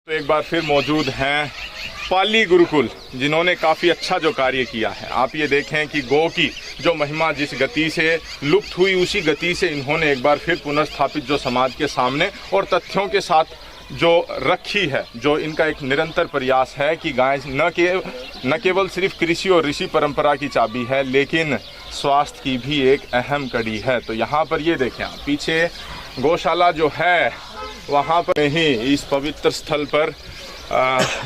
तो एक बार फिर मौजूद हैं पाली गुरुकुल, जिन्होंने काफ़ी अच्छा जो कार्य किया है। आप ये देखें कि गौ की जो महिमा जिस गति से लुप्त हुई, उसी गति से इन्होंने एक बार फिर पुनर्स्थापित जो समाज के सामने और तथ्यों के साथ जो रखी है, जो इनका एक निरंतर प्रयास है कि गाय न केवल सिर्फ कृषि और ऋषि परंपरा की चाबी है, लेकिन स्वास्थ्य की भी एक अहम कड़ी है। तो यहाँ पर ये देखें आप, पीछे गौशाला जो है वहाँ पर ही इस पवित्र स्थल पर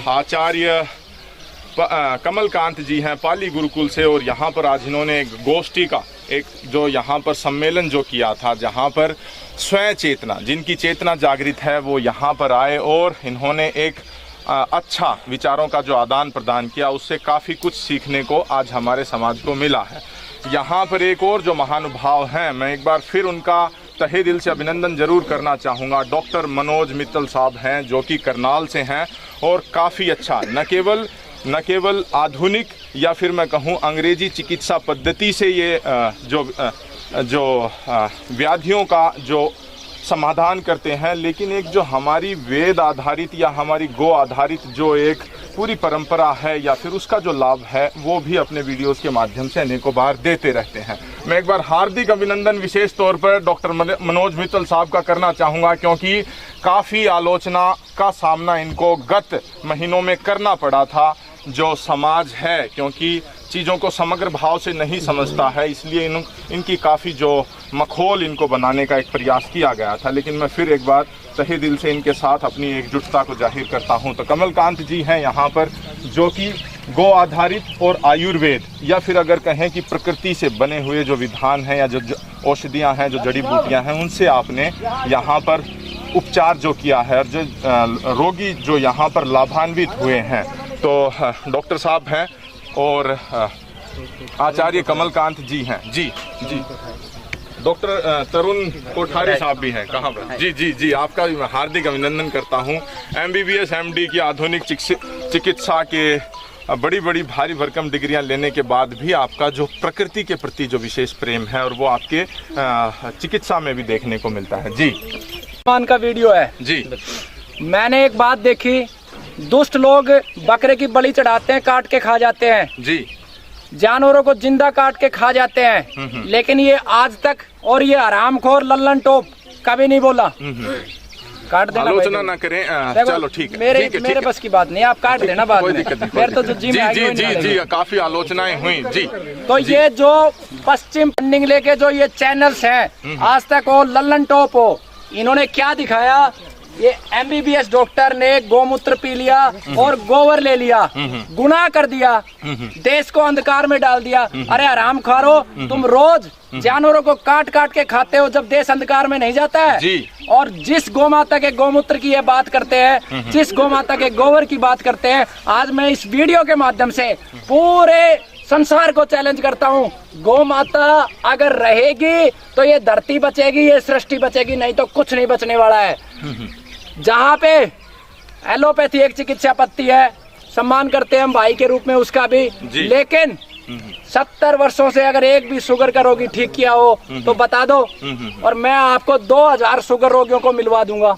आचार्य कमलकांत जी हैं पाली गुरुकुल से, और यहाँ पर आज इन्होंने एक गोष्ठी का एक जो यहाँ पर सम्मेलन जो किया था, जहाँ पर स्वयं चेतना, जिनकी चेतना जागृत है, वो यहाँ पर आए और इन्होंने एक अच्छा विचारों का जो आदान प्रदान किया, उससे काफ़ी कुछ सीखने को आज हमारे समाज को मिला है। यहाँ पर एक और जो महानुभाव हैं, मैं एक बार फिर उनका तहे दिल से अभिनंदन जरूर करना चाहूँगा। डॉक्टर मनोज मित्तल साहब हैं, जो कि करनाल से हैं, और काफ़ी अच्छा न केवल आधुनिक या फिर मैं कहूँ अंग्रेजी चिकित्सा पद्धति से ये जो व्याधियों का जो समाधान करते हैं, लेकिन एक जो हमारी वेद आधारित या हमारी गौ आधारित जो एक पूरी परंपरा है या फिर उसका जो लाभ है, वो भी अपने वीडियोस के माध्यम से अनेकों बार देते रहते हैं। मैं एक बार हार्दिक अभिनंदन विशेष तौर पर डॉक्टर मनोज मित्तल साहब का करना चाहूँगा, क्योंकि काफ़ी आलोचना का सामना इनको गत महीनों में करना पड़ा था जो समाज है, क्योंकि चीज़ों को समग्र भाव से नहीं समझता है, इसलिए इनकी काफ़ी जो मखौल इनको बनाने का एक प्रयास किया गया था। लेकिन मैं फिर एक बार तहे दिल से इनके साथ अपनी एकजुटता को जाहिर करता हूं। तो कमलकांत जी हैं यहाँ पर, जो कि गौ आधारित और आयुर्वेद या फिर अगर कहें कि प्रकृति से बने हुए जो विधान हैं या जो औषधियाँ हैं, जो जड़ी बूटियाँ हैं, उनसे आपने यहाँ पर उपचार जो किया है और जो रोगी जो यहाँ पर लाभान्वित हुए हैं। तो डॉक्टर साहब हैं और आचार्य कमलकांत जी हैं। जी डॉक्टर तरुण कोठारी साहब भी हैं। कहाँ पर? जी आपका भी मैं हार्दिक अभिनंदन करता हूँ। MBBS MD की आधुनिक चिकित्सा के बड़ी भारी भरकम डिग्रियां लेने के बाद भी आपका जो प्रकृति के प्रति जो विशेष प्रेम है, और वो आपके चिकित्सा में भी देखने को मिलता है। जी मान का वीडियो है जी। मैंने एक बात देखी, दुष्ट लोग बकरे की बलि चढ़ाते हैं, काट के खा जाते हैं जी, जानवरों को जिंदा काट के खा जाते हैं, लेकिन ये आज तक, और ये हरामखोर लल्लन टोप कभी नहीं बोला। काट देना, आलोचना ना करें। चलो ठीक है, मेरे बस की बात नहीं, आप काट देना बाद में। फिर तो जी काफी आलोचनाएं हुई जी। तो ये जो पश्चिम फंडिंग लेके जो ये चैनल्स हैं, आज तक हो लल्लन टॉप हो, इन्होंने क्या दिखाया? ये MBBS डॉक्टर ने गोमूत्र पी लिया और गोबर ले लिया, गुनाह कर दिया, देश को अंधकार में डाल दिया। अरे हराम खारो, तुम रोज जानवरों को काट के खाते हो जब देश अंधकार में नहीं जाता है जी। और जिस गौ माता के गोमूत्र की ये बात करते हैं, जिस गौ माता के गोबर की बात करते हैं, आज मैं इस वीडियो के माध्यम से पूरे संसार को चैलेंज करता हूँ, गौ माता अगर रहेगी तो ये धरती बचेगी, ये सृष्टि बचेगी, नहीं तो कुछ नहीं बचने वाला है। जहाँ पे एलोपैथी एक चिकित्सा पद्धति है, सम्मान करते हैं हम भाई के रूप में उसका भी, लेकिन 70 वर्षों से अगर एक भी शुगर का रोगी ठीक किया हो तो बता दो, और मैं आपको 2000 शुगर रोगियों को मिलवा दूंगा।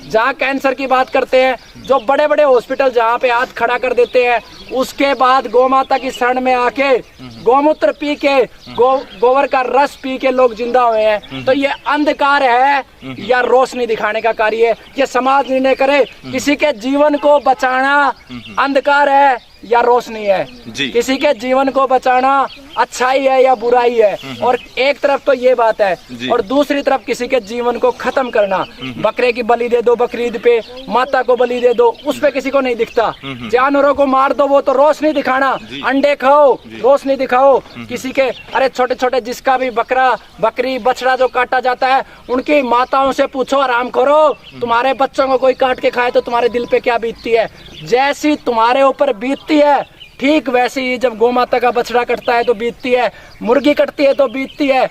जहाँ कैंसर की बात करते हैं, जो बड़े हॉस्पिटल जहाँ पे हाथ खड़ा कर देते हैं, उसके बाद गौ माता की शरण में आके गोमूत्र पी के गोबर का रस पी के लोग जिंदा हुए हैं। तो ये अंधकार है या रोशनी दिखाने का कार्य है? ये समाज निर्णय करे, किसी के जीवन को बचाना अंधकार है या रोशनी है, किसी के जीवन को बचाना अच्छाई है या बुराई है। और एक तरफ तो ये बात है, और दूसरी तरफ किसी के जीवन को खत्म करना। बकरे की बलि दे दो बकरीद पे, माता को बलि दे दो, उस पे किसी को नहीं दिखता। जानवरों को मार दो, वो तो रोशनी दिखाना, अंडे खाओ, रोशनी दिखाओ। किसी के, अरे छोटे छोटे जिसका भी बकरा बकरी बछड़ा जो काटा जाता है, उनकी माताओं से पूछो, आराम करो, तुम्हारे बच्चों को कोई काट के खाए तो तुम्हारे दिल पे क्या बीतती है? जैसी तुम्हारे ऊपर बीतती है, ठीक वैसे ही जब गौ माता का बछड़ा कटता है तो बीतती है, मुर्गी कटती है तो बीतती है।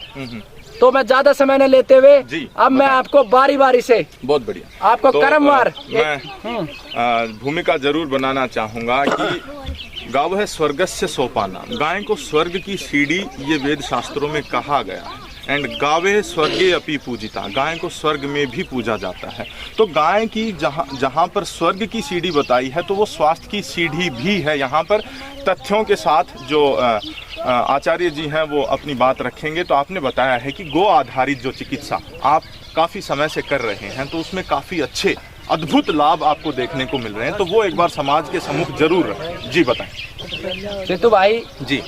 तो मैं ज्यादा समय न लेते हुए अब मैं आपको बारी से, बहुत बढ़िया, आपको तो क्रमवार मैं भूमिका जरूर बनाना चाहूंगा कि गावः स्वर्गस्य सोपाना, गाय को स्वर्ग की सीढ़ी ये वेद शास्त्रों में कहा गया है। एंड गावे स्वर्गे अपि पूजिता, गाय को स्वर्ग में भी पूजा जाता है। तो गाय की जहाँ पर स्वर्ग की सीढ़ी बताई है तो वो स्वास्थ्य की सीढ़ी भी है। यहाँ पर तथ्यों के साथ जो आचार्य जी हैं वो अपनी बात रखेंगे। तो आपने बताया है कि गो आधारित जो चिकित्सा आप काफ़ी समय से कर रहे हैं तो उसमें काफ़ी अच्छे अद्भुत लाभ आपको देखने को मिल रहे हैं, तो वो एक बार समाज के सम्मुख जरूर रखें। जी बताएं। सिद्धू भाई जी,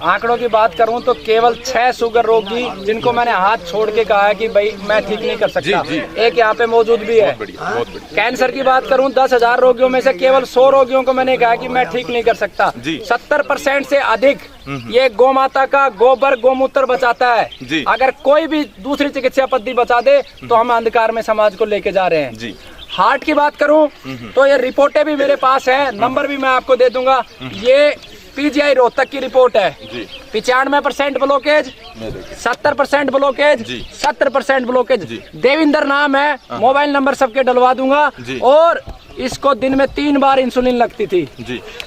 आंकड़ों की बात करूं तो केवल 6 शुगर रोगी जिनको मैंने हाथ छोड़ के कहा है कि भाई मैं ठीक नहीं कर सकता, जी, जी। एक यहाँ पे मौजूद भी है। बहुत बढ़िया, बहुत बढ़िया। कैंसर की बात करूं 10,000 रोगियों में से केवल 100 रोगियों को मैंने कहा कि मैं ठीक नहीं कर सकता। जी। 70% से अधिक ये गौ माता का गोबर गोमूत्र बचाता है। जी। अगर कोई भी दूसरी चिकित्सा पद्धति बचा दे तो हम अंधकार में समाज को लेके जा रहे हैं। जी। हार्ट की बात करूं तो ये रिपोर्टें भी मेरे पास है, नंबर भी मैं आपको दे दूंगा। ये पीजीआई रोहतक की रिपोर्ट है। 95% ब्लॉकेज, 70% ब्लॉकेज, 70% ब्लॉकेज। देविंदर नाम है, मोबाइल नंबर सबके डलवा दूंगा। और इसको दिन में 3 बार इंसुलिन लगती थी,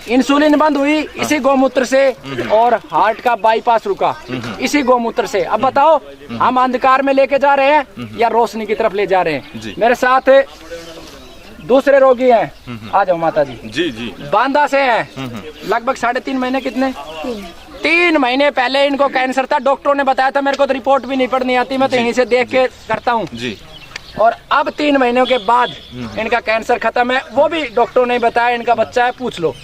इंसुलिन बंद हुई इसी गौमूत्र से, और हार्ट का बाईपास रुका इसी गौमूत्र से। अब बताओ हम अंधकार में लेके जा रहे हैं या रोशनी की तरफ ले जा रहे हैं। मेरे साथ दूसरे रोगी हैं, आ जाओ माता जी। जी जी। बांदा से हैं, लगभग 3.5 महीने, कितने 3 महीने पहले इनको कैंसर था। डॉक्टरों ने बताया था, मेरे को तो रिपोर्ट भी नहीं पढ़नी आती, मैं तो यहीं से देख के करता हूँ जी। और अब 3 महीनों के बाद इनका कैंसर खत्म है, वो भी डॉक्टरों ने बताया इनका बच्चा है, पूछ लो।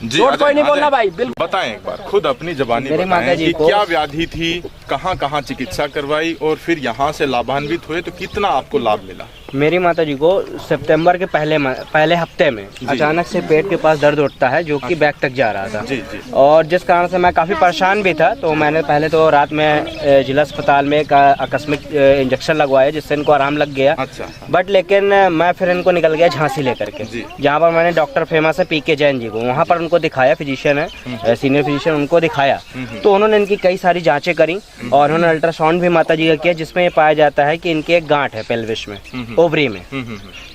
झूठ कोई नहीं बोलना भाई, बिल्कुल। बताएं एक बार खुद अपनी जबानी बताएं कि क्या व्याधि थी, कहाँ कहाँ चिकित्सा करवाई और फिर यहाँ से लाभान्वित हुए, तो कितना आपको लाभ मिला? मेरी माता जी को सितंबर के पहले हफ्ते में अचानक से पेट के पास दर्द उठता है जो कि बैक तक जा रहा था। जी। और जिस कारण से मैं काफ़ी परेशान भी था, तो मैंने पहले तो रात में जिला अस्पताल में एक आकस्मिक इंजेक्शन लगवाया जिससे इनको आराम लग गया। अच्छा। बट लेकिन मैं फिर इनको निकल गया झांसी लेकर के, जहाँ पर मैंने डॉक्टर फेमस है PK जैन जी को, वहाँ पर उनको दिखाया, फिजिशियन है, सीनियर फिजिशियन, उनको दिखाया। तो उन्होंने इनकी कई सारी जाँचें करी और उन्होंने अल्ट्रासाउंड भी माता जी का किया, जिसमें ये पाया जाता है कि इनके एक गांठ है पेल्विस में, ओवरी में।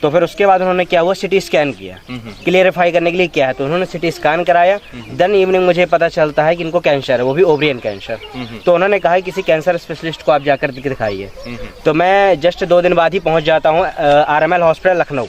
तो फिर उसके बाद उन्होंने क्या हुआ, सिटी स्कैन किया, क्लियरिफाई करने के लिए क्या है। तो उन्होंने सिटी स्कैन कराया। देन इवनिंग मुझे पता चलता है कि इनको कैंसर है, वो भी ओवरियन कैंसर। तो उन्होंने कहा किसी कैंसर स्पेशलिस्ट को आप जाकर दिखाइए। तो मैं जस्ट 2 दिन बाद ही पहुंच जाता हूँ RML hospital Lucknow,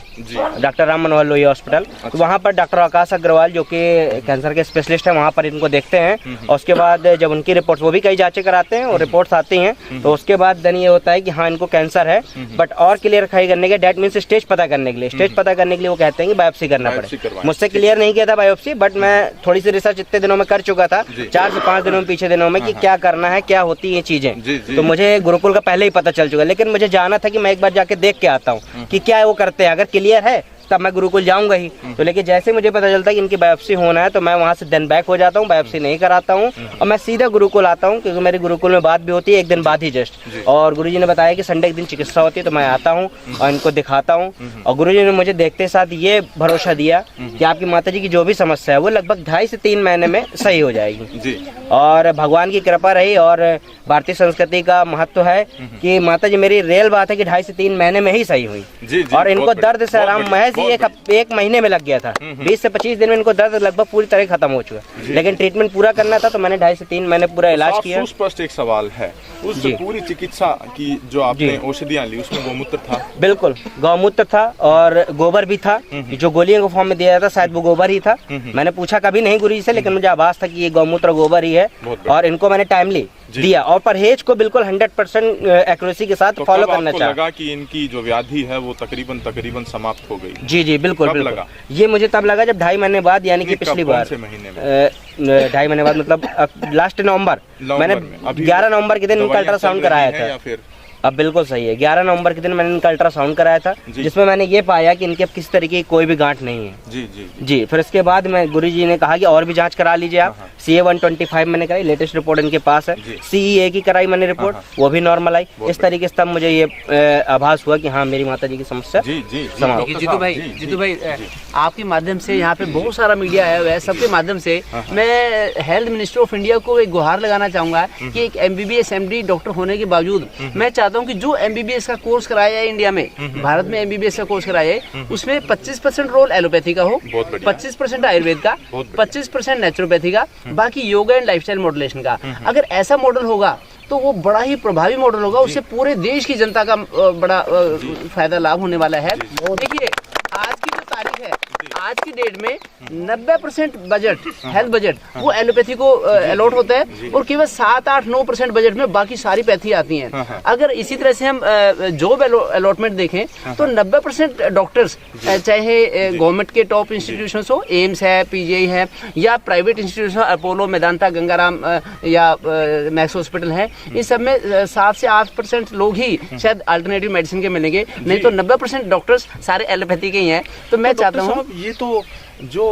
doctor Ram Manohar Lohia hospital. तो वहाँ पर डॉक्टर आकाश अग्रवाल जो कि कैंसर के स्पेशलिस्ट है, वहाँ पर इनको देखते हैं। और उसके बाद जब उनकी रिपोर्ट, वो भी कई जांचें कराते हैं और रिपोर्ट्स आती हैं, तो उसके बाद देन ये होता है कि हाँ इनको कैंसर है। बट और क्लियरिफाई करने के, डेट मीन्स स्टेज पता करने के लिए, स्टेज पता करने के लिए वो कहते हैं कि बायोप्सी करना पड़े। मुझसे क्लियर नहीं किया था बायोप्सी, बट मैं थोड़ी सी रिसर्च इतने दिनों में कर चुका था, 4 से 5 दिनों में, पीछे दिनों में, कि क्या करना है, क्या होती है ये चीजें। तो मुझे गुरुकुल का पहले ही पता चल चुका, लेकिन मुझे जाना था कि मैं एक बार जाके देख के आता हूँ कि क्या वो करते हैं। अगर क्लियर है तब मैं गुरुकुल जाऊंगा ही। तो लेकिन जैसे मुझे पता चलता है कि इनकी बायोप्सी होना है, तो मैं वहाँ से देन बैक हो जाता हूँ, बायोप्सी नहीं कराता हूँ और मैं सीधा गुरुकुल आता हूँ, क्योंकि मेरे गुरुकुल में बात भी होती है 1 दिन बाद ही जस्ट। और गुरुजी ने बताया कि संडे के दिन चिकित्सा होती है, तो मैं आता हूँ और इनको दिखाता हूँ। और गुरुजी ने मुझे देखते साथ ये भरोसा दिया कि आपकी माता जी की जो भी समस्या है वो लगभग 2.5 से 3 महीने में सही हो जाएगी। और भगवान की कृपा रही और भारतीय संस्कृति का महत्व है कि माता जी, मेरी रियल बात है कि 2.5 से 3 महीने में ही सही हुई। और इनको दर्द से आराम महज ही एक महीने में लग गया था। 20 से 25 दिन में इनको दर्द लगभग पूरी तरह खत्म हो चुका है। लेकिन ट्रीटमेंट पूरा करना था, तो मैंने 2.5 से 3 महीने पूरा इलाज किया। सुस्पष्ट एक सवाल है, उस पूरी चिकित्सा की जो आपने औषधियां ली उसमें गौमूत्र था? बिल्कुल, गौमूत्र था और गोबर भी था, जो गोलियों के फॉर्म में दिया जाता शायद वो गोबर ही था। मैंने पूछा कभी नहीं गुरुजी से, लेकिन मुझे आभास था कि ये गौमूत्र गोबर ही है। और इनको मैंने टाइमली दिया और परहेज को बिल्कुल 100% एक्यूरेसी के साथ फॉलो करना चाहिए। लगा कि इनकी जो व्याधि है वो तकरीबन समाप्त हो गई? जी बिल्कुल बिल्कुल। लगा? ये मुझे तब लगा जब 2.5 महीने बाद, यानी कि पिछली बार 2.5 महीने बाद, मतलब लास्ट नवंबर, मैंने 11 नवंबर के दिन इनका अल्ट्रासाउंड कराया था। अब बिल्कुल सही है, 11 नवंबर के दिन मैंने इनका अल्ट्रासाउंड कराया था, जिसमें मैंने ये पाया कि इनके किस तरीके की कोई भी गांठ नहीं है। जी। फिर इसके बाद मैं गुरुजी ने कहा कि और भी जांच करा लीजिए आप। CA 125 मैंने कराई, लेटेस्ट रिपोर्ट इनके पास है। CEA की कराई मैंने रिपोर्ट, वो भी नॉर्मल आई। इस तरीके से तब मुझे ये आभास हुआ कि हाँ मेरी माता जी की समस्या समाप्त। जीतू भाई आपके माध्यम से यहाँ पे बहुत सारा मीडिया आया हुआ है, सबके माध्यम से मैं हेल्थ मिनिस्टर ऑफ इंडिया को एक गुहार लगाना चाहूंगा कि एक MBBS MD डॉक्टर होने के बावजूद मैं चाहता हूं कि जो MBBS का कोर्स कराया है इंडिया में, भारत में MBBS का कोर्स कराया है, उसमें 25% रोल एलोपैथी का हो, 25% आयुर्वेद का, 25% नेचुरोपैथी का, बाकी योगा एंड लाइफस्टाइल मॉड्यूलेशन का। अगर ऐसा मॉडल होगा तो तो वो बड़ा ही प्रभावी मॉडल होगा, उससे पूरे देश की जनता का बड़ा फायदा लाभ होने वाला है। देखिए आज की जो तारीख है, आज की डेट में 90% बजट, हेल्थ बजट, वो एलोपैथी को अलॉट होता है और केवल 7-8-9% बजट में बाकी सारी पैथी आती हैं। अगर इसी तरह से हम जॉब अलॉटमेंट देखें तो 90% डॉक्टर्स, चाहे गवर्नमेंट के टॉप इंस्टीट्यूशंस हो, एम्स है, पीजीआई है, या private institution Apollo, Medanta, Gangaram या मैक्स हॉस्पिटल है, इन सब में 7 से 8% लोग ही शायद अल्टरनेटिव मेडिसिन के मिलेंगे, नहीं तो 90% डॉक्टर्स सारे एलोपैथी के ही हैं। तो मैं चाहता हूँ, ये तो जो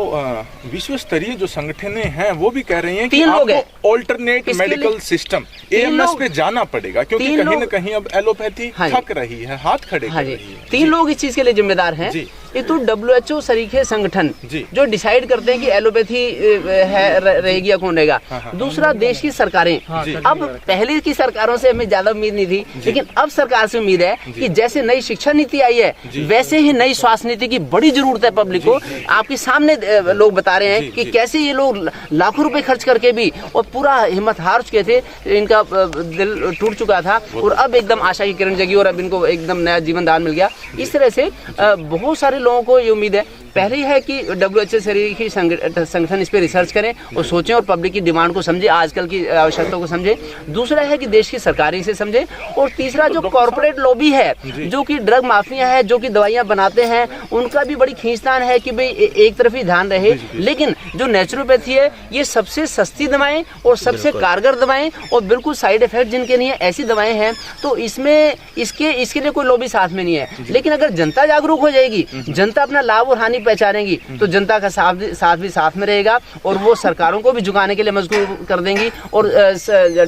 विश्व स्तरीय जो संगठनें हैं वो भी कह रही हैं कि 3 लोग हैं ऑल्टरनेट मेडिकल सिस्टम एएमएस पे जाना पड़ेगा, क्योंकि कहीं न कहीं अब एलोपैथी थक रही है, हाथ खड़े कर रही है। 3 लोग इस चीज के लिए जिम्मेदार हैं। ये तो WHO सरीखे संगठन जो डिसाइड करते हैं कि एलोपैथी रहेगी या कौन रहेगा। दूसरा, देश की सरकारें। अब पहले की सरकारों से हमें ज्यादा उम्मीद नहीं थी, लेकिन अब सरकार से उम्मीद है कि जैसे नई शिक्षा नीति आई है, वैसे ही नई स्वास्थ्य नीति की बड़ी जरूरत है पब्लिक को। आपके सामने लोग बता रहे हैं कि कैसे ये लोग लाखों रुपए खर्च करके भी और पूरा हिम्मत हार चुके थे, इनका दिल टूट चुका था, और अब एकदम आशा की किरण जगी और अब इनको एकदम नया जीवन दान मिल गया। इस तरह से बहुत सारे लोगों को ये उम्मीद है। पहले है कि WHO सरीखे संगठन इस पे रिसर्च करें और सोचें और पब्लिक की डिमांड को समझे, आजकल की आवश्यकताओं को समझे। दूसरा है कि देश की सरकारें इसे समझे, और तीसरा जो कॉर्पोरेट लॉबी है, जो कि ड्रग माफिया है, जो कि दवाइयां बनाते हैं, उनका भी बड़ी खींचतान है कि भाई एक तरफ ही ध्यान रहे। लेकिन जो नेचुरोपैथी है, ये सबसे सस्ती दवाएं और सबसे कारगर दवाएं और बिल्कुल साइड इफेक्ट जिनके नहीं है, ऐसी दवाएं हैं। तो इसमें इसके लिए कोई लॉबी साथ में नहीं है। लेकिन अगर जनता जागरूक हो जाएगी, जनता अपना लाभ और हानि पहचानेगी, तो जनता का साथ भी साथ में रहेगा, और वो सरकारों को भी झुकाने के लिए मजबूर कर देंगी, और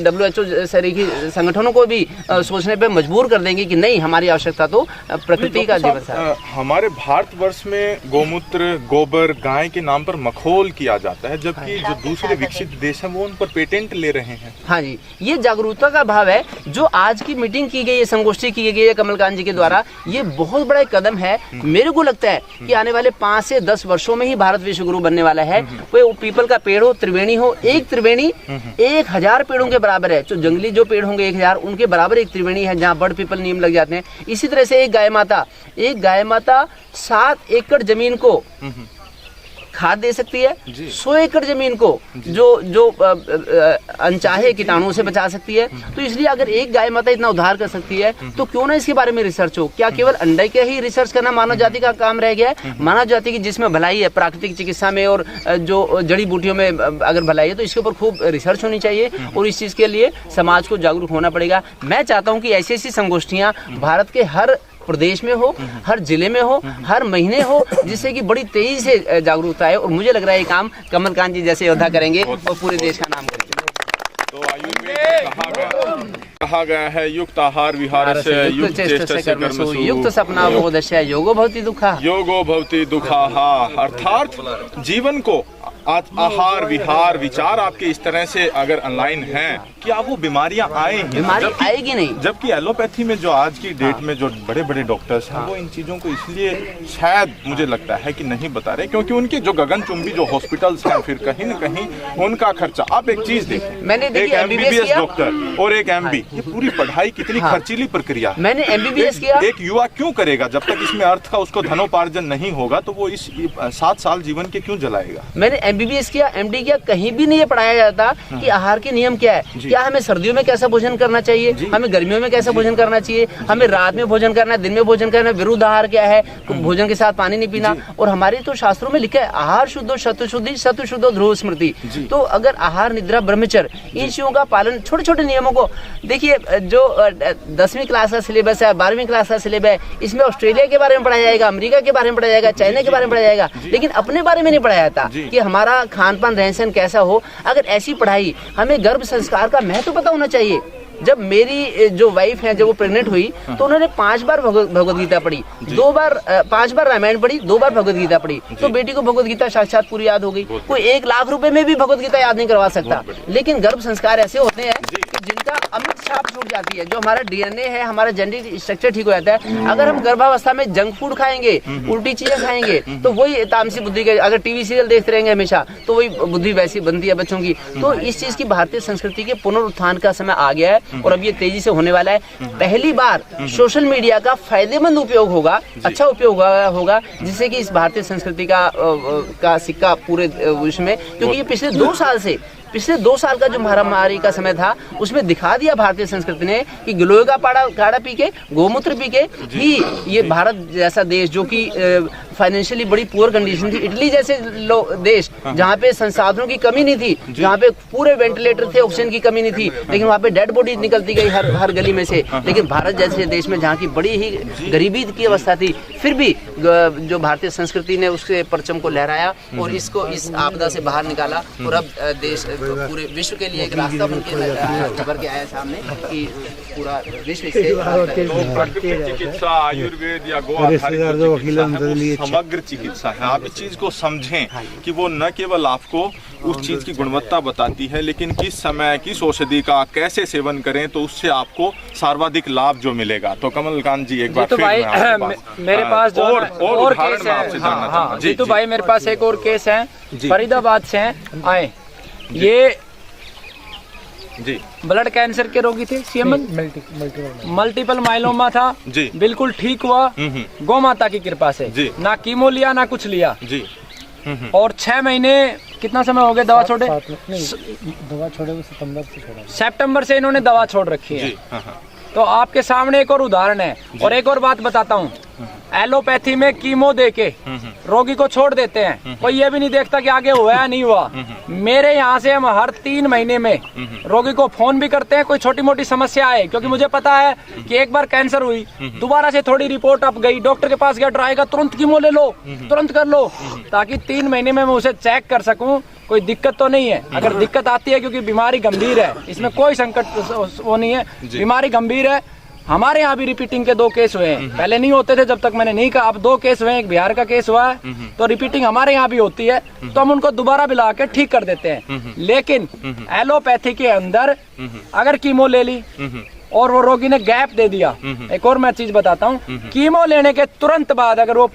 WHO सरीखी संगठनों को भी सोचने पे मजबूर कर देंगी कि नहीं, हमारी आवश्यकता तो प्रकृति का जीवन है। हमारे भारतवर्ष में गोमूत्र, गोबर, गाय के नाम पर मखौल किया जाता है, जबकि जो दूसरे विकसित देश हैं वो उन पर पेटेंट ले रहे हैं। हाँ जी, ये जागरूकता का भाव है। जो आज की मीटिंग की गई है, संगोष्ठी की गई है कमलकांत जी के द्वारा, ये बहुत बड़ा कदम है। मेरे को लगता है कि आने वाले 5 से 10 वर्षों में ही भारत विश्व गुरु बनने वाला है। कोई पीपल का पेड़ हो, त्रिवेणी हो, एक त्रिवेणी 1000 पेड़ों के बराबर है। जो जंगली जो पेड़ होंगे 1000, उनके बराबर एक त्रिवेणी है, जहाँ बड़ पीपल नीम लग जाते हैं। इसी तरह से एक गाय माता 7 एकड़ जमीन को खाद दे सकती है, 100 एकड़ जमीन को जो अनचाहे कीटाणुओं से बचा सकती है। तो इसलिए अगर एक गाय माता इतना उद्धार कर सकती है, तो क्यों ना इसके बारे में रिसर्च हो। क्या केवल अंडे के ही रिसर्च करना मानव जाति का काम रह गया है? मानव जाति की जिसमें भलाई है, प्राकृतिक चिकित्सा में और जो जड़ी बूटियों में अगर भलाई है, तो इसके ऊपर खूब रिसर्च होनी चाहिए, और इस चीज के लिए समाज को जागरूक होना पड़ेगा। मैं चाहता हूँ कि ऐसी ऐसी संगोष्ठियां भारत के हर प्रदेश में हो, हर जिले में हो, हर महीने हो, जिससे कि बड़ी तेजी से जागरूकता है। और मुझे लग रहा है ये काम कमलकांत जी जैसे योद्धा करेंगे और पूरे देश का नाम करेंगे। तो आयुर्वेद कहा गया है, युक्त आहार विहारस्य युक्त चेष्टस्य कर्मसु युक्त सपना बोधस्य योगो भवति दुःखः। योगो भवति दुःखः, अर्थात जीवन को आहार विहार विचार आपके इस तरह से अगर ऑनलाइन हैं कि आप वो बीमारियां बीमारी आएगी नहीं। जबकि एलोपैथी में जो आज की डेट में जो बड़े बड़े डॉक्टर्स हैं, वो इन चीजों को इसलिए शायद मुझे लगता है कि नहीं बता रहे, क्योंकि उनके जो गगनचुंबी जो हॉस्पिटल्स हैं, फिर कहीं न कहीं उनका खर्चा। आप एक चीज देखें, मैंने एक MBBS डॉक्टर और एक MB, ये पूरी पढ़ाई कितनी खर्चीली प्रक्रिया। मैंने MBBS किया। एक युवा क्यों करेगा जब तक इसमें अर्थ का उसको धनोपार्जन नहीं होगा, तो वो इस 7 साल जीवन के क्यों जलाएगा। मैंने MBBS किया, MD किया, कहीं भी नहीं ये पढ़ाया जाता कि आहार के नियम क्या है। क्या हमें सर्दियों में कैसा भोजन करना चाहिए, हमें गर्मियों में कैसा भोजन करना चाहिए, हमें रात में भोजन करना है, दिन में भोजन करना है, विरुद्ध आहार क्या है, भोजन के साथ पानी नहीं पीना। और हमारे तो शास्त्रों में लिखा है आहार शुद्धो शतु शुद्धि शतु शुद्धो ध्रुव स्मृति। तो अगर आहार निद्रा ब्रह्मचर्य इन चीजों का पालन, छोटे छोटे नियमों को देखिए, जो 10वीं क्लास का सिलेबस है, 12वीं क्लास का सिलेबस है, इसमें ऑस्ट्रेलिया के बारे में पढ़ाया जाएगा, अमेरिका के बारे में पढ़ाया जाएगा, चाइना के बारे में पढ़ाया जाएगा, लेकिन अपने बारे में नहीं पढ़ाया जाता कि हमारा खान पान रहन सहन कैसा हो। अगर ऐसी पढ़ाई, हमें गर्भ संस्कार का महत्व पता होना चाहिए। जब मेरी जो वाइफ है, जब वो प्रेग्नेंट हुई, तो उन्होंने 5 बार भगवत गीता पढ़ी, 5 बार रामायण पढ़ी, 2 बार भगवत गीता पढ़ी। तो बेटी को भगवत गीता साक्षात पूरी याद हो गई। कोई 1 लाख रुपए में भी भगवत गीता याद नहीं करवा सकता। लेकिन गर्भ संस्कार ऐसे होते हैं कि जिनका अमिट छाप छूट जाती है। जो हमारा DNA है, हमारा जेनेटिक स्ट्रक्चर ठीक हो जाता है। अगर हम गर्भावस्था में जंक फूड खाएंगे, उल्टी चीजें खाएंगे, तो वही तामसी बुद्धि के, अगर टीवी सीरियल देखते रहेंगे हमेशा, तो वही बुद्धि वैसी बनती है बच्चों की। तो इस चीज की भारतीय संस्कृति के पुनरुत्थान का समय आ गया है। और अब ये तेजी से होने वाला है। पहली बार सोशल मीडिया का फायदेमंद उपयोग होगा, अच्छा उपयोग होगा, जिससे कि इस भारतीय संस्कृति का सिक्का पूरे विश्व में, क्योंकि ये पिछले 2 साल का जो महामारी का समय था उसमें दिखा दिया भारतीय संस्कृति ने कि गिलोय का काढ़ा पी के, गोमूत्र पी के ही ये भारत जैसा देश जो कि फाइनेंशियली बड़ी पुअर कंडीशन थी, इटली जैसे देश जहाँ पे संसाधनों की कमी नहीं थी, जहाँ पे पूरे वेंटिलेटर थे, ऑक्सीजन की कमी नहीं थी, लेकिन वहाँ पे डेड बॉडी निकलती गई हर गली में से। लेकिन भारत जैसे देश में जहाँ की बड़ी ही गरीबी की अवस्था थी, फिर भी जो भारतीय संस्कृति ने उसके परचम को लहराया और इसको इस आपदा से बाहर निकाला और अब देश पूरे विश्व के लिए एक रास्ता बन के आया सामने कि पूरा विश्व चिकित्सा, आयुर्वेद या गो आधारित समग्र चिकित्सा है। आप इस चीज को समझें कि वो न केवल आपको उस चीज की गुणवत्ता बताती है, लेकिन किस समय किस औषधि का कैसे सेवन करें तो उससे आपको सर्वाधिक लाभ जो मिलेगा। तो कमलकांत जी एक बार तो भाई मेरे पास जो और केस है, जी तो भाई मेरे पास एक और केस है, फरीदाबाद से आए, ये जी ब्लड कैंसर के रोगी थे, सीएमएन मल्टीपल माइलोमा था जी, बिल्कुल ठीक हुआ गौ माता की कृपा से जी। ना कीमो लिया ना कुछ लिया जी। और 6 महीने कितना समय हो गया दवा छोड़े? दवा छोड़े सितंबर से इन्होंने दवा छोड़ रखी है। तो आपके सामने एक और उदाहरण है। और एक और बात बताता हूँ, एलोपैथी में कीमो देके रोगी को छोड़ देते हैं, कोई ये भी नहीं देखता कि आगे हुआ या नहीं हुआ। मेरे यहाँ से हम हर 3 महीने में रोगी को फोन भी करते हैं, कोई छोटी मोटी समस्या आए, क्योंकि मुझे पता है कि एक बार कैंसर हुई, दोबारा से थोड़ी रिपोर्ट अप गई, डॉक्टर के पास गया, ड्राइगा तुरंत कीमो ले लो, तुरंत कर लो, ताकि 3 महीने में मैं उसे चेक कर सकूं कोई दिक्कत तो नहीं है। अगर दिक्कत आती है, क्योंकि बीमारी गंभीर है, इसमें कोई संकट वो नहीं है, बीमारी गंभीर है। हमारे यहाँ भी रिपीटिंग के 2 केस हुए हैं, पहले नहीं होते थे जब तक मैंने नहीं कहा, अब 2 केस हुए हैं, एक बिहार का केस हुआ है, तो रिपीटिंग हमारे यहाँ भी होती है, तो हम उनको दोबारा बुला के ठीक कर देते हैं। लेकिन एलोपैथी के अंदर अगर कीमो ले ली और वो रोगी ने गैप दे दिया, एक और मैं चीज बताता हूँ, कीमो लेने के तुरंत बाद अगर वो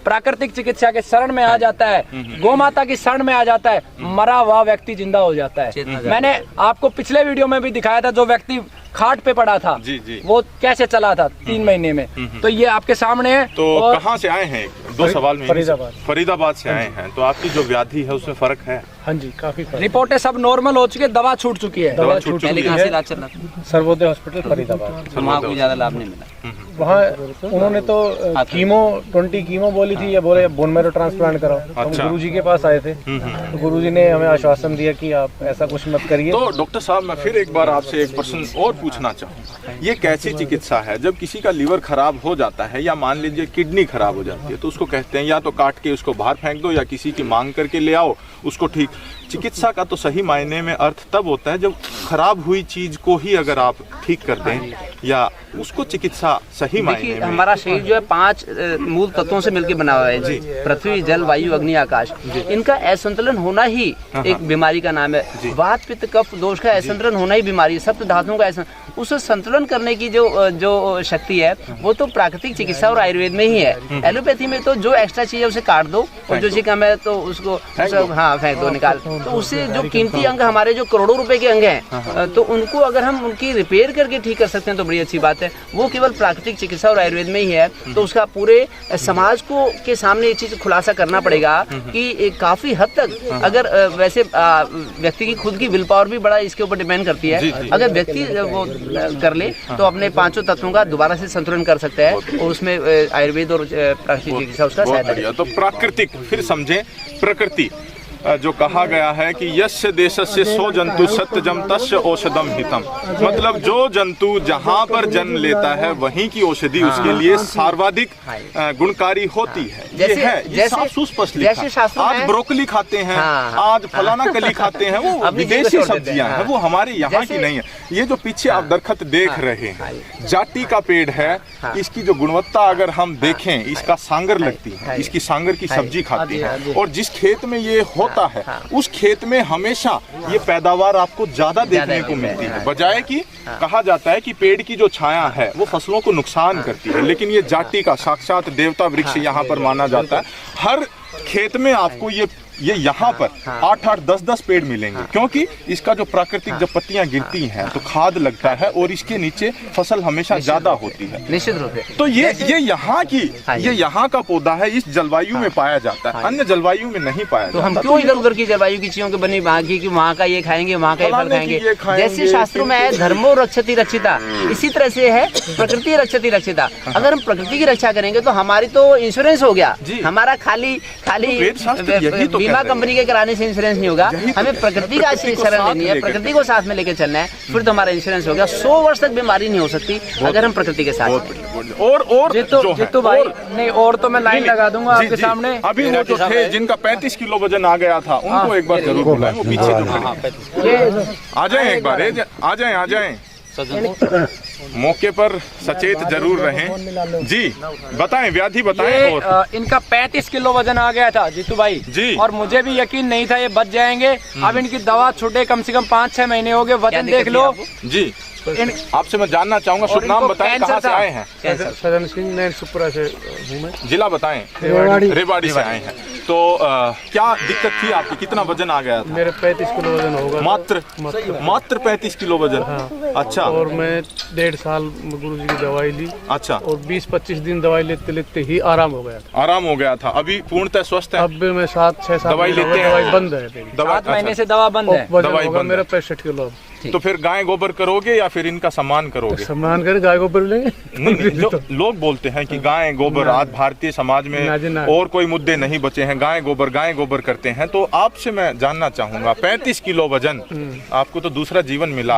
प्राकृतिक चिकित्सा के शरण में आ जाता है, गौ माता की शरण में आ जाता है, मरा हुआ व्यक्ति जिंदा हो जाता है। मैंने आपको पिछले वीडियो में भी दिखाया था, जो व्यक्ति खाट पे पड़ा था जी। वो कैसे चला था 3 महीने में। तो ये आपके सामने है। तो कहाँ से आए हैं? 2 सवाल में फरीदाबाद से आए हैं। तो आपकी जो व्याधि है उसमें फर्क है? हाँ जी, काफी फर्क। रिपोर्टें सब नॉर्मल हो चुकी है, दवा छूट चुकी है। सर्वोदय हॉस्पिटल फरीदाबाद। वहाँ कोई ज्यादा लाभ नहीं मिला। वहाँ उन्होंने तो कीमो 20 कीमो बोली थी, या बोले बोन मैरो ट्रांसप्लांट कराओ। हम गुरुजी के पास आए थे, तो गुरुजी ने हमें आश्वासन दिया कि आप ऐसा कुछ मत करिए। तो डॉक्टर साहब, मैं फिर एक बार आपसे एक प्रश्न और पूछना चाहूँ, ये कैसी चिकित्सा है? जब किसी का लीवर खराब हो जाता है, या मान लीजिए किडनी खराब हो जाती है, तो उसको कहते हैं या तो काट के उसको बाहर फेंक दो, या किसी की मांग करके ले आओ उसको ठीक। चिकित्सा का तो सही मायने में अर्थ तब होता है जब खराब हुई चीज को ही अगर आप ठीक कर दें, या उसको चिकित्सा सही मायने में। हमारा शरीर जो है 5 मूल तत्वों से मिलकर बना हुआ है जी, पृथ्वी, जल, वायु, अग्नि, आकाश। इनका असंतुलन होना ही एक बीमारी का नाम है। वात, पित्त, कफ दोष का असंतुलन होना ही बीमारी है। सप्त धातुओं का उस संतुलन करने की जो शक्ति है, वो तो प्राकृतिक चिकित्सा और आयुर्वेद में ही है। एलोपैथी में तो जो एक्स्ट्रा चीज है उसे काट दो, और जो चीज कम है तो उसको फेंक दो, निकाल। तो उससे जो कीमती अंग हमारे जो करोड़ों रुपए के अंग हैं, तो उनको अगर हम उनकी रिपेयर करके ठीक कर सकते हैं तो बड़ी अच्छी बात है। वो केवल प्राकृतिक चिकित्सा और आयुर्वेद में ही है। तो उसका पूरे समाज को के सामने ये चीज खुलासा करना पड़ेगा कि काफी हद तक, अगर वैसे व्यक्ति की खुद की विल पावर भी बड़ा इसके ऊपर डिपेंड करती है। अगर व्यक्ति वो कर ले तो अपने 5 तत्वों का दोबारा से संतुलन कर सकता है, और उसमें आयुर्वेद और प्राकृतिक चिकित्सा उसका सहायता। तो प्राकृतिक, फिर समझे प्रकृति, जो कहा गया है कि यस्य देशस्य सो जंतु सत्यजम तस्य औषधम हितम, मतलब जो जंतु जहाँ पर जन्म लेता है वहीं की औषधि उसके लिए सर्वाधिक गुणकारी होती है। ये साफ सुस्पष्ट लिखा है। आज ब्रोकली खाते हैं, आज फलाना कली खाते हैं, वो विदेशी सब्जियां हैं, वो हमारे यहाँ की नहीं है। ये जो पीछे आप दरख्त देख रहे हैं, जाटी का पेड़ है, इसकी जो गुणवत्ता अगर हम देखें, इसका सांगर लगती है, इसकी सांगर की सब्जी खाती है। और जिस खेत में ये होता है, उस खेत में हमेशा ये पैदावार आपको ज्यादा देखने को मिलती है, बजाय कि कहा जाता है कि पेड़ की जो छाया है वो फसलों को नुकसान करती है। लेकिन ये जाटी का साक्षात देवता वृक्ष यहाँ पर माना जाता है। हर खेत में आपको ये ये यहाँ पर 8-8, 10-10 पेड़ मिलेंगे, क्योंकि इसका जो प्राकृतिक जब पत्तियां गिरती हैं तो खाद लगता है और इसके नीचे फसल हमेशा ज्यादा होती है। निश्चित रूप से। तो ये यहाँ की ये यहाँ का पौधा है, इस जलवायु में पाया जाता है, अन्य जलवायु में नहीं पाया तो हम जाता। क्यों इधर उधर की जलवायु की चीजों के बनी वहाँ की, कि वहाँ का ये खाएंगे, वहाँ का ये फल खाएंगे। जैसे शास्त्रों में है धर्मो रक्षति रक्षिता, इसी तरह से है प्रकृति रक्षति रक्षिता। अगर हम प्रकृति की रक्षा करेंगे तो हमारी तो इंश्योरेंस हो गया, हमारा खाली बीमा कंपनी के कराने से इंश्योरेंस नहीं होगा, हमें प्रकृति का शरण लेनी है, प्रकृति को साथ में लेके चलना है, फिर तो हमारा इंश्योरेंस हो गया। 100 वर्ष तक बीमारी नहीं हो सकती अगर हम प्रकृति के साथ। और जितू भाई नहीं, और तो मैं लाइन लगा दूंगा आपके सामने। अभी वो जो थे जिनका 35 किलो वजन आ गया था, उनको एक बार जरूर बुलाएं, वो पीछे जो खड़े आ जाएं, एक बार आ जाएं मौके पर सचेत जरूर रहें। जी बताएं, व्याधि बताएं। और इनका 35 किलो वजन आ गया था जीतू भाई जी, और मुझे भी यकीन नहीं था ये बच जाएंगे। अब इनकी दवा छूटे कम से कम 5-6 महीने हो गए, वजन देख लो जी। आपसे मैं जानना चाहूंगा, शुभ नाम बताएं, कहाँ से आए हैं? सदन सिंह नैनसुपुरा से हूँ मैं। जिला बताएं। रेवाड़ी से आए हैं। तो क्या दिक्कत थी आपकी, कितना वजन आ गया था? मेरे 35 किलो वजन होगा। मात्र 35 किलो वजन। हाँ। अच्छा। और मैं 1.5 साल गुरुजी की दवाई ली। अच्छा। और 20-25 दिन दवाई लेते लेते ही आराम हो गया था। आराम हो गया था। अभी पूर्णतः स्वस्थ है? अब भी मैं 7-6 दवाई लेते हैं? दवाई बंद है। 7 महीने से दवा बंद है। दवाई होगा बंद मेरा है। 65 किलो। तो फिर गाय गोबर करोगे या फिर इनका सम्मान करोगे? सम्मान कर गाय गोबर लेंगे। नहीं, जो लोग बोलते हैं कि गाय गोबर, आज भारतीय समाज में और कोई मुद्दे नहीं बचे हैं, गाय गोबर करते हैं। तो आपसे मैं जानना चाहूंगा, 35 किलो वजन, आपको तो दूसरा जीवन मिला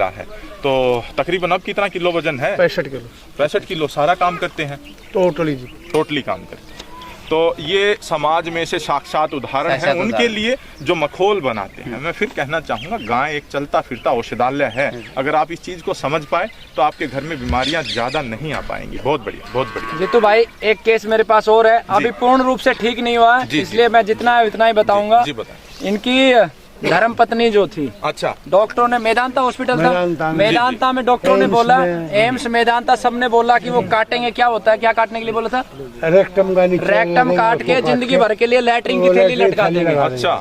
है, तो तकरीबन अब कितना किलो वजन है? 65 किलो। सारा काम करते हैं? टोटली काम करते हैं। तो ये समाज में से साक्षात उदाहरण है उनके लिए जो मखौल बनाते हैं। मैं फिर कहना चाहूँगा, गाय एक चलता फिरता औषधालय है। अगर आप इस चीज़ को समझ पाए तो आपके घर में बीमारियां ज़्यादा नहीं आ पाएंगी। बहुत बढ़िया। जीतू भाई, एक केस मेरे पास और है, अभी पूर्ण रूप से ठीक नहीं हुआ है, इसलिए मैं जितना है उतना ही बताऊंगा। जी बताएं। इनकी धर्म पत्नी जो थी, अच्छा, डॉक्टरों ने मेदांता हॉस्पिटल था, मेदांता में डॉक्टरों ने बोला, एम्स मेदांता सबने बोला कि वो काटेंगे। क्या होता है, क्या काटने के लिए बोला था? रेक्टम काट के जिंदगी भर के लिए लैट्रिन की थैली लटका देंगे।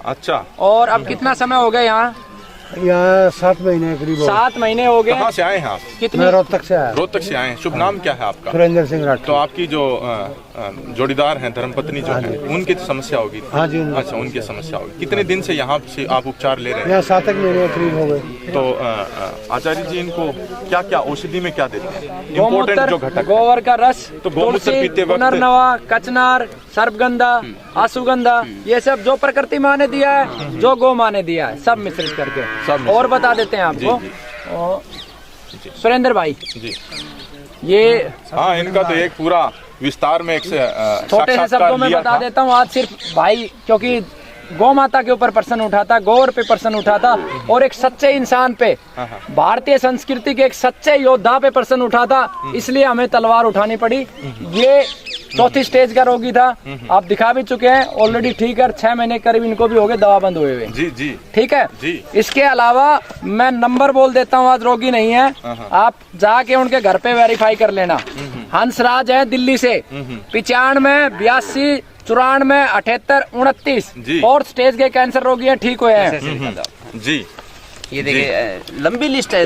अच्छा। और अब कितना समय हो गया यहाँ 7 महीने करीब। 7 महीने हो गए। कहाँ से आए हैं आप? कितने? रोहतक से आया। रोहतक से आए हैं। शुभ नाम क्या है आपका? सुरेंद्र सिंह राठौर। तो आपकी जो जोड़ीदार हैं, धर्मपत्नी जो है, उनकी समस्या होगी? हाँ जी। अच्छा, उनकी समस्या होगी। कितने दिन से यहाँ से आप उपचार ले रहे हैं? यहाँ 7 महीने करीब हो गए। तो आचार्य जी, इनको क्या क्या औषधि में क्या देते हैं? इम्पोर्टेंट जो घटक, गोबर का रस, तो गोमूत्र पीते वक्त पुनर्नवा, कचनार, सर्पगंधा, अश्वगंधा, ये सब जो प्रकृति माँ ने दिया है, जो गौ माँ ने दिया है, सब मिश्रित करके। और बता देते हैं आपको सुरेंद्र भाई जी, ये हाँ, इनका तो एक पूरा विस्तार में एक छोटे से शब्दों में बता देता हूँ। आज सिर्फ भाई, क्योंकि गौ माता के ऊपर प्रश्न उठा था, गौर पे प्रश्न उठा था, और एक सच्चे इंसान पे, भारतीय संस्कृति के एक सच्चे योद्धा पे प्रश्न उठा था, इसलिए हमें तलवार उठानी पड़ी। ये 4थी स्टेज का रोगी था, आप दिखा भी चुके हैं, ऑलरेडी ठीक है। 6 महीने करीब इनको भी हो गए दवा बंद हुए हुए। जी, ठीक है जी। इसके अलावा मैं नंबर बोल देता हूँ, आज रोगी नहीं है, आप जाके उनके घर पे वेरीफाई कर लेना। हंसराज है दिल्ली से, 95 82 94 78 29, 4th स्टेज के कैंसर रोगी हैं, ठीक हुए हैं। जी, ये देखिए लंबी लिस्ट है।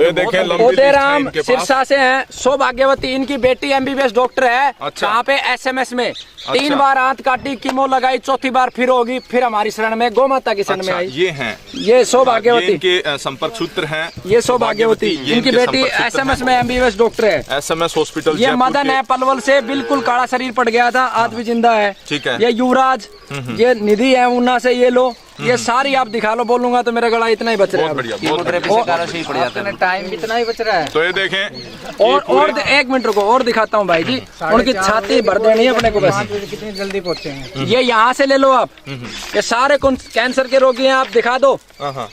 उदयराम सिरसा से हैं, सौभाग्यवती, इनकी बेटी MBBS डॉक्टर है। अच्छा। यहाँ पे SMS में 3 बार आंत काटी, कीमो लगाई, 4थी बार फिर होगी, फिर हमारी शरण में, गौ माता की शरण में आई। ये हैं, ये सौभाग्यवती, इनके संपर्क सूत्र हैं। ये सौभाग्यवती, इनकी बेटी SMS में MBBS डॉक्टर है, SMS हॉस्पिटल। ये मदन है पलवल से, बिल्कुल काला शरीर पड़ गया था, आज भी जिंदा है। ठीक है। ये युवराज, ये निधि है ऊना से, ये लो, ये सारी आप दिखा लो, बोलूंगा तो मेरा गला इतना ही बच रहा है। टाइम इतना ही बच रहा है। तो ये देखें, और 1 मिनट रुको, और दिखाता हूँ भाई जी, उनकी छाती भर देनी है अपने को बस। कितनी जल्दी पहुँचे हैं ये, यहाँ से ले लो आप, ये सारे कैंसर के रोगी हैं, आप दिखा दो।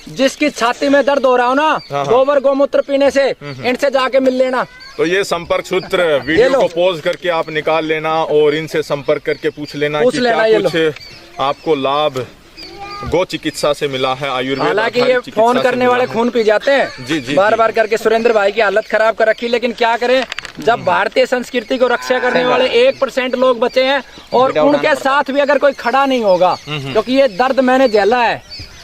जिसकी छाती में दर्द हो रहा हो ना, गोबर गोमूत्र पीने से, इनसे जाके मिल लेना। तो ये संपर्क सूत्र वीडियो को पॉज करके आप निकाल लेना और इनसे संपर्क करके पूछ लेना कि क्या कुछ आपको लाभ गौ चिकित्सा से मिला है, आयुर्वेद। हालांकि ये फोन करने वाले खून पी जाते हैं, जी, बार बार करके सुरेंद्र भाई की हालत खराब कर रखी, लेकिन क्या करें, जब भारतीय संस्कृति को रक्षा करने वाले 1% लोग बचे हैं और उनके साथ भी अगर कोई खड़ा नहीं होगा, क्योंकि ये दर्द मैंने झेला है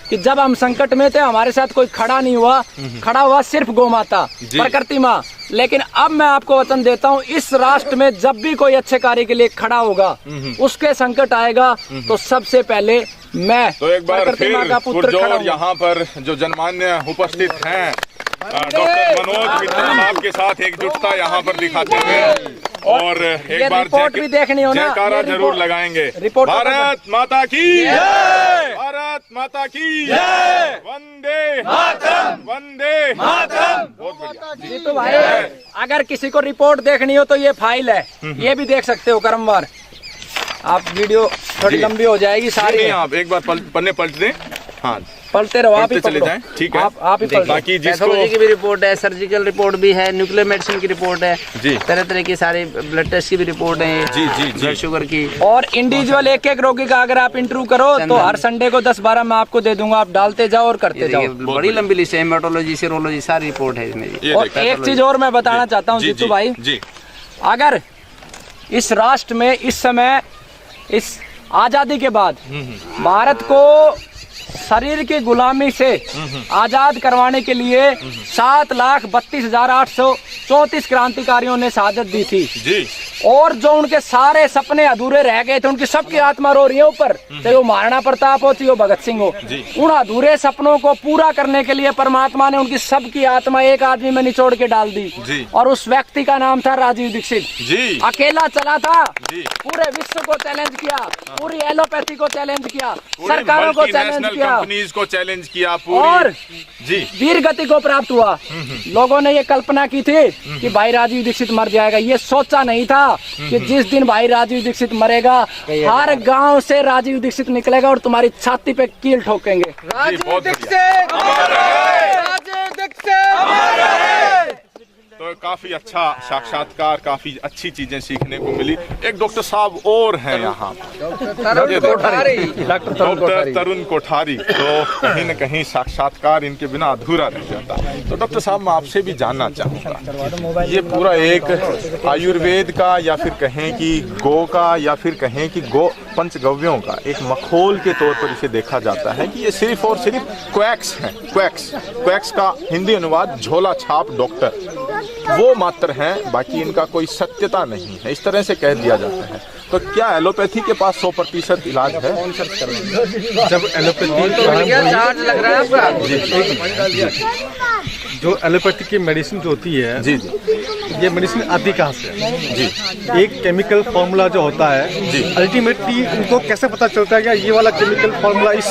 कि जब हम संकट में थे हमारे साथ कोई खड़ा नहीं हुआ, खड़ा हुआ सिर्फ गौ माता, प्रकृति माँ। लेकिन अब मैं आपको वचन देता हूँ, इस राष्ट्र में जब भी कोई अच्छे कार्य के लिए खड़ा होगा, उसके संकट आएगा तो सबसे पहले मैं तो एक बार प्रकृति फिर माँ का पुत्र खड़ा पुरजोर हूँ। यहाँ पर जो जनमान्य उपस्थित हैं, डॉक्टर मनोज मित्तल साहब के साथ एकजुटता यहाँ पर दिखाते हुए और एक बार रिपोर्ट भी देखनी हो ना, जयकारा ये जरूर लगाएंगे। रिपोर्ट भारत माता की जय, भारत माता की जय, वंदे मातरम, वंदे मातरम। बहुत बढ़िया जी। तो भाई अगर किसी को रिपोर्ट देखनी हो तो ये फाइल है, ये भी देख सकते हो क्रमवार। आप वीडियो थोड़ी लंबी हो जाएगी सारी, नहीं, आप एक बार पन्ने पलट दें। हाँ, पलटे रहो, आप ही चले पकड़ो। जाएं, ठीक है। आप ही पलटो। बाकी जिसको पैथोलॉजी की भी रिपोर्ट है, सर्जिकल रिपोर्ट भी है, न्यूक्लियर मेडिसिन की रिपोर्ट है, जी। तरह तरह की सारे ब्लड टेस्ट की भी रिपोर्ट है, जी, जी, जी। ब्लड शुगर की। और इंडिविजुअल एक एक रोगी का अगर आप इंटरव्यू करो तो हर संडे को 10-12 मैं आपको दे दूंगा, आप डालते जाओ और करते जाओ। बड़ी लंबी लिस्ट है, हेमेटोलॉजी, सीरोलॉजी, सारी रिपोर्ट है इसमें। ये और देखिए। एक चीज और मैं बताना चाहता हूँ जी, जीतू जी, भाई, जी, अगर इस राष्ट्र में इस समय इस आजादी के बाद भारत को शरीर की गुलामी से आजाद करवाने के लिए 7,32,834 क्रांतिकारियों ने शहादत दी थी जी, और जो उनके सारे सपने अधूरे रह गए थे, उनकी सबकी आत्मा रो रही है ऊपर, चाहे वो महाराणा प्रताप हो चाहे वो भगत सिंह हो। उन अधूरे सपनों को पूरा करने के लिए परमात्मा ने उनकी सबकी आत्मा एक आदमी में निचोड़ के डाल दी और उस व्यक्ति का नाम था राजीव दीक्षित जी। अकेला चला था, जी। पूरे विश्व को चैलेंज किया, पूरी एलोपैथी को चैलेंज किया, सरकारों को चैलेंज किया, कंपनीज को चैलेंज किया पूरी। और जी, वीर गति को प्राप्त हुआ। लोगों ने ये कल्पना की थी कि भाई राजीव दीक्षित मर जाएगा, ये सोचा नहीं था कि जिस दिन भाई राजीव दीक्षित मरेगा हर गांव से राजीव दीक्षित निकलेगा और तुम्हारी छाती पे कील ठोकेंगे। राजीव दीक्षित, तो काफी अच्छा साक्षात्कार, काफी अच्छी चीजें सीखने को मिली। एक डॉक्टर साहब और हैं यहाँ, डॉक्टर तरुण कोठारी। तो कहीं न कहीं साक्षात्कार इनके बिना अधूरा रह जाता। तो डॉक्टर साहब मैं आपसे भी जानना चाहूँगा, ये पूरा एक आयुर्वेद का या फिर कहें कि गो का या फिर कहें कि गो पंचगव्यों का एक मखोल के तौर पर इसे देखा जाता है कि ये सिर्फ और सिर्फ क्वैक्स हैं। क्वैक्स का हिंदी अनुवाद झोला छाप डॉक्टर वो मात्र हैं, बाकी इनका कोई सत्यता नहीं है, इस तरह से कह दिया जाता है। तो क्या एलोपैथी के पास 100% इलाज है? जब एलोपैथी लग रहा है आपका? जो एलोपैथी की मेडिसिन जो होती है, जी जी, ये मेडिसिन आती कहाँ से है? जी, एक केमिकल फॉर्मूला जो होता है, जी। अल्टीमेटली उनको कैसे पता चलता है कि ये वाला केमिकल फॉर्मूला इस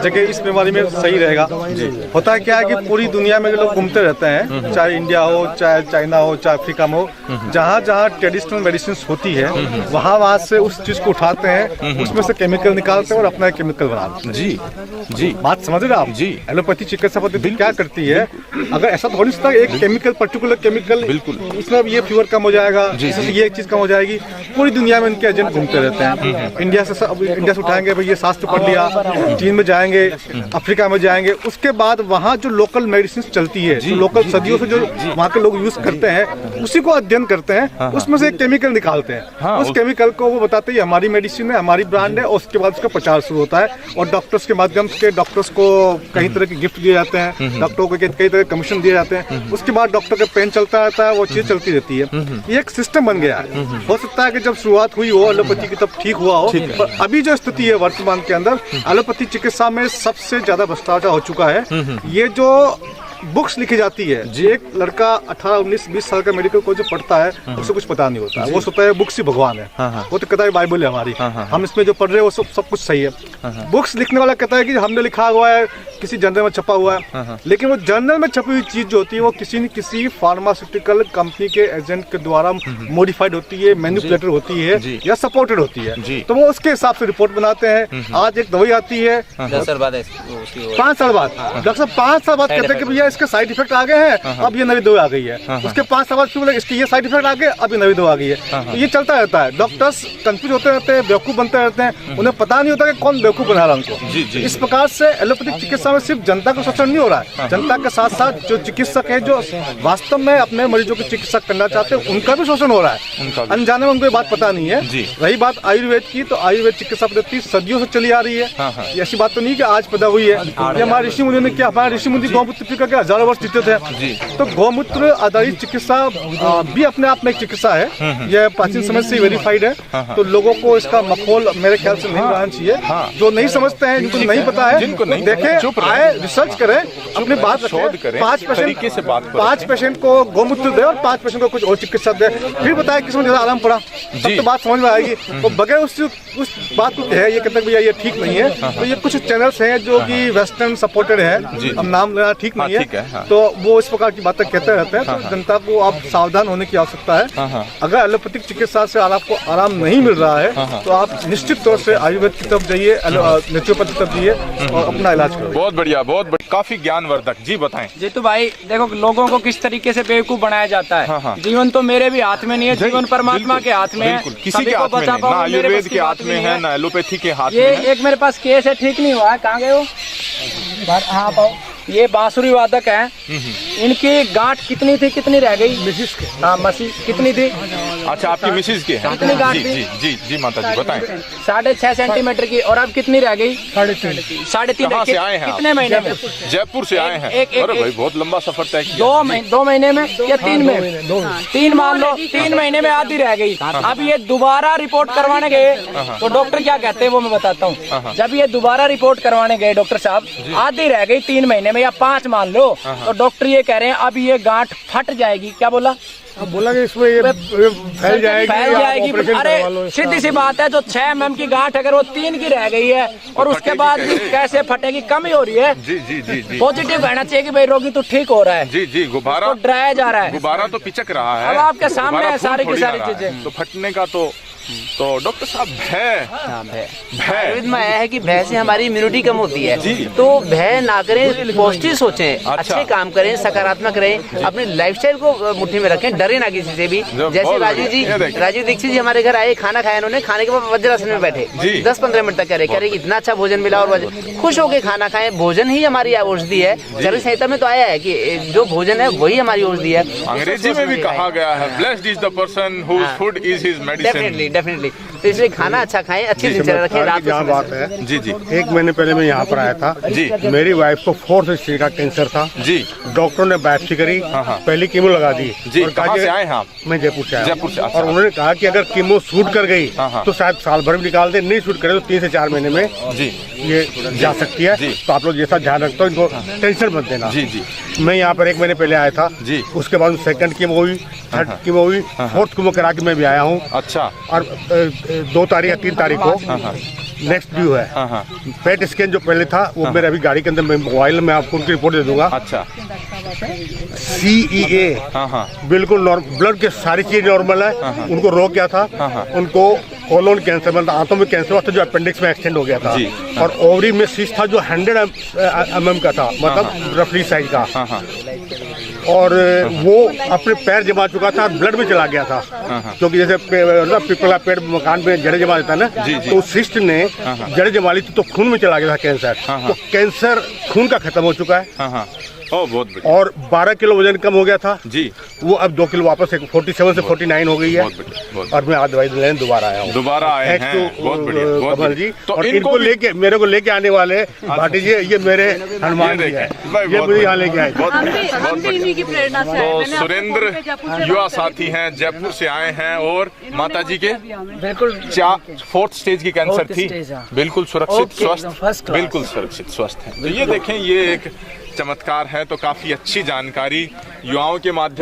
जगह इस बीमारी में सही रहेगा? होता है क्या है कि पूरी दुनिया में लोग घूमते रहते हैं, चाहे इंडिया हो, चाहे चाइना हो, चाहे अफ्रीका में हो, जहाँ जहाँ ट्रेडिशनल मेडिसिन होती है वहाँ से उस चीज को उठाते हैं, उसमें से केमिकल निकालते हैं और अपना केमिकल बनाते हैं। जी, जी, बात समझ रहे आप? जी। एलोपैथी चिकित्सा पद्धति क्या करती है, अगर ऐसा थोड़ी सा एक केमिकल पर्टिकुलर केमिकल बिल्कुल, इसमें ये फीवर कम हो जाएगा, इससे ये चीज कम हो जाएगी, पूरी दुनिया में इनके एजेंट घूमते रहते हैं। इंडिया से उठाएंगे भाई ये शास्त्र पढ़ लिया, चीन में जाएंगे, अफ्रीका में जाएंगे, उसके बाद वहाँ जो लोकल मेडिसिन चलती है, जो लोकल सदियों से जो वहाँ के लोग यूज करते हैं, उसी को अध्ययन करते हैं, उसमें से एक केमिकल निकालते हैं। उस केमिकल को वो बताते हैं हमारी मेडिसिन है, हमारी ब्रांड है, और उसके बाद उसका प्रचार शुरू होता है और डॉक्टर्स के माध्यम से डॉक्टर्स को कई तरह के गिफ्ट दिए जाते हैं, डॉक्टरों को कई तरह के कमीशन दिए जाते हैं, उसके बाद डॉक्टर का पेन चलता रहता है, वो चीज चलती रहती है। ये एक सिस्टम बन गया है। हो सकता है कि जब शुरुआत हुई हो एलोपैथी की तब ठीक हुआ हो, पर अभी जो स्थिति है वर्तमान के अंदर, एलोपैथी चिकित्सा में सबसे ज्यादा भ्रष्टाचार हो चुका है। ये जो बुक्स लिखी जाती है, एक लड़का 18, 19, 20 साल का मेडिकल कोर्स जो पढ़ता है उसे कुछ पता नहीं होता, वो सोचता है बुक्स ही भगवान है, वो तो कहता है बाइबल है हमारी, हम इसमें जो पढ़ रहे हैं वो सब कुछ सही है। बुक्स लिखने वाला कहता है कि हमने लिखा हुआ है, किसी जर्नल में छपा हुआ है, लेकिन वो जर्नल में छपी हुई चीज जो होती है वो किसी न किसी फार्मास्यूटिकल कंपनी के एजेंट के द्वारा मॉडिफाइड होती है, मैन्युपुलेटेड होती है या सपोर्टेड होती है, तो वो उसके हिसाब से रिपोर्ट बनाते हैं। आज एक दवाई आती है 10 साल बाद, 5 साल बाद, डॉक्टर साहब 5 साल बाद कहते हैं कि भैया इसके साइड इफेक्ट आ गए हैं, अब ये नई दवा आ गई है, उसके 5 साल बाद फिर बोले इसके ये साइड इफेक्ट आ गए, अब ये नई दवा आ गई है। तो ये चलता रहता है, डॉक्टर्स कंफ्यूज होते रहते हैं, बेवकूफ बनते रहते हैं, उन्हें पता नहीं होता कि कौन बेवकूफ बना रहा है उनको। इस प्रकार से एलोपैथिक चिकित्सा चिकित्सा में सिर्फ जनता का शोषण नहीं हो रहा है, जनता के साथ साथ जो चिकित्सक हैं जो वास्तव में अपने मरीजों की चिकित्सा करना चाहते हैं उनका भी शोषण हो रहा है। अनजाने में उनको ये बात पता नहीं है। रही बात आयुर्वेद की, तो आयुर्वेद चिकित्सा पद्धति सदियों से चली आ रही है। ये ऐसी बात तो नहीं कि आज पैदा हुई है। ये हमारे ऋषि मुनि ने क्या, हमारे ऋषि मुनि गौमूत्र पीकर के हजारों वर्ष जीते थे। तो गौमूत्र आधारित चिकित्सा भी अपने आप में एक चिकित्सा है। यह प्राचीन समय से वेरीफाइड है। तो लोगों को इसका मखौल मेरे ख्याल से नहीं बनाना चाहिए। जो नहीं समझते हैं, जिनको नहीं पता है, देखें, आए, रिसर्च करें, अपनी बात रखें। 5 पेशेंट को गौमूत्र दे और 5 पेशेंट को कुछ और चिकित्सा दे, फिर बताए किसमें ज्यादा आराम पड़ा, तब तो बात समझ में आएगी। तो बगैर उस बात को कहे ये कहते हैं भैया ये ठीक नहीं है, तो ये कुछ चैनल्स हैं जो कि वेस्टर्न सपोर्टेड है, अब नाम लेना ठीक नहीं है, तो वो इस प्रकार की बातें कहते रहते हैं। तो जनता को आप सावधान होने की आवश्यकता है। अगर एलोपैथिक चिकित्सा से आपको आराम नहीं मिल रहा है तो आप निश्चित तौर से आयुर्वेद की तरफ जाइए, नेचुरोपैथी की तरफ जाइए और अपना इलाज करो। बहुत बढ़िया, बहुत बढ़िया, काफी ज्ञानवर्धक। जी बताएं। जी तो भाई देखो, लोगों को किस तरीके से बेवकूफ बनाया जाता है। जीवन तो मेरे भी हाथ में नहीं है, जीवन परमात्मा के हाथ में है। किसी के हाथ में नहीं, ना आयुर्वेद के हाथ में है, ना एलोपैथी के हाथ में ये है। एक मेरे पास केस है, ठीक नहीं हुआ है। कहाँ गए हो? हाँ पाओ। ये बांसुरी वादक है, इनकी गांठ कितनी थी, कितनी रह गई? मिसिस के। हाँ, मसी कितनी थी? अच्छा, आपकी मिसिस की है? कितनी गांठ थी? जी जी जी माता जी बताएं। 6.5 सेंटीमीटर की। और अब कितनी रह गई? 3.5। कहाँ से आए हैं आप? कितने महीने में? जयपुर से आए हैं। अरे भाई बहुत लंबा सफर तय किया। 2 महीने में या 3 में? 3 मान लो, 3 महीने में आधी रह गई। अब ये दोबारा रिपोर्ट करवाने गए तो डॉक्टर क्या कहते हैं वो मैं बताता हूँ। जब ये दोबारा रिपोर्ट करवाने गए डॉक्टर साहब, आधी रह गई 3 महीने में या 5 मान लो, तो डॉक्टर ये कह रहे हैं अब ये गांठ फट जाएगी। क्या बोला? बोला कि इसमें ये फैल जाएगी। अरे सीधी सी बात है, जो 6 mm की गांठ अगर वो 3 की रह गई है और उसके बाद भी कैसे फटेगी? कमी हो रही है। जी जी जी जी। पॉजिटिव कहना चाहिए कि भाई रोगी तो ठीक हो रहा है। जी जी। गुब्बारा तो डराया जा रहा है, गुब्बारा तो पिचक रहा है। अब आपके सामने है सारी की सारी चीजें। तो फटने का तो डॉक्टर साहब भय आयुर्वेद में आया है कि भय से हमारी इम्यूनिटी कम होती है। तो भय ना करें, पॉजिटिव सोचें, अच्छे काम करें, सकारात्मक रहें, अपनी लाइफस्टाइल को मुट्ठी में रखें, डरे ना किसी से भी। जैसे राजीव दीक्षित जी हमारे घर आए, खाना खाया उन्होंने, खाने के बाद वज्रासन में बैठे 10-15 मिनट तक कह रहे इतना अच्छा भोजन मिला और खुश होकर खाना खाएं। भोजन ही हमारी औषधि है। चरक संहिता में तो आया है कि जो भोजन है वही हमारी औषधि है। अंग्रेजी में भी कहा गया है, blessed is the person whose food is his medicine. Definitely. तो इसलिए खाना अच्छा खाएं, अच्छी दिनचर्या रखें। रात यहाँ बात है जी जी। 1 महीने पहले मैं यहाँ पर आया था जी। मेरी वाइफ को 4th स्टेज का कैंसर था जी। डॉक्टर ने बायोप्सी करी, पहली कीमो लगा दी जी। और कहाँ से आए हैं आप? मैं जयपुर से आया। जयपुर से। अच्छा। और उन्होंने कहा कि अगर कीमो शूट कर गई तो शायद साल भर में निकाल दे, नहीं शूट करे तो 3 से 4 महीने में जी ये जा सकती है। तो आप लोग जैसा ध्यान रखते हो, इनको टेंशन मत देना। जी जी। मैं यहाँ पर 1 महीने पहले आया था जी। उसके बाद 2nd कीमो हुई, 3rd कीमो हुई, 4th कीमो करा के मैं भी आया हूँ। अच्छा। और 2 तारीख या 3 तारीख को नेक्स्ट ड्यू है। पेट स्कैन जो पहले था वो मेरे अभी गाड़ी के अंदर, मैं मोबाइल में आपको उनकी रिपोर्ट दे दूंगा। अच्छा। CEA बिल्कुल ब्लड के सारी चीज नॉर्मल है। उनको रोग क्या था, उनको कोलोन कैंसर मतलब आंतों में कैंसर हुआ था जो अपेंडिक्स में एक्सटेंड हो गया था। और ओवरी में सिस्ट था जो 100 mm का था, मतलब रफली साइज का। और वो अपने पैर जमा चुका था, ब्लड में चला गया था। क्योंकि जैसे पिपला पेड़ मकान में जड़े जमा देता है ना, तो उस सिस्ट ने जड़े जमा ली थी तो खून में चला गया था कैंसर। तो कैंसर खून का खत्म हो चुका है। बहुत बढ़िया। और 12 किलो वजन कम हो गया था जी। वो अब 2 किलो वापस 47 से 49 हो गई है। और मैं आज दवाई लेने दोबारा आया हूँ। दोबारा आए हैं। बहुत बढ़िया, बहुत कमल जी। तो और इनको लेके मेरे को लेके आने वाले भाटी जी, ये मेरे हनुमान जी है, ये मुझे यहाँ लेके आए। तो सुरेंद्र युवा साथी हैं, जयपुर से आए हैं और माता जी के बिल्कुल 4th स्टेज की कैंसर थी, बिल्कुल सुरक्षित स्वस्थ, बिल्कुल सुरक्षित स्वस्थ है। तो ये देखें, ये एक चमत्कार है। तो काफी अच्छी जानकारी युवाओं के माध्यम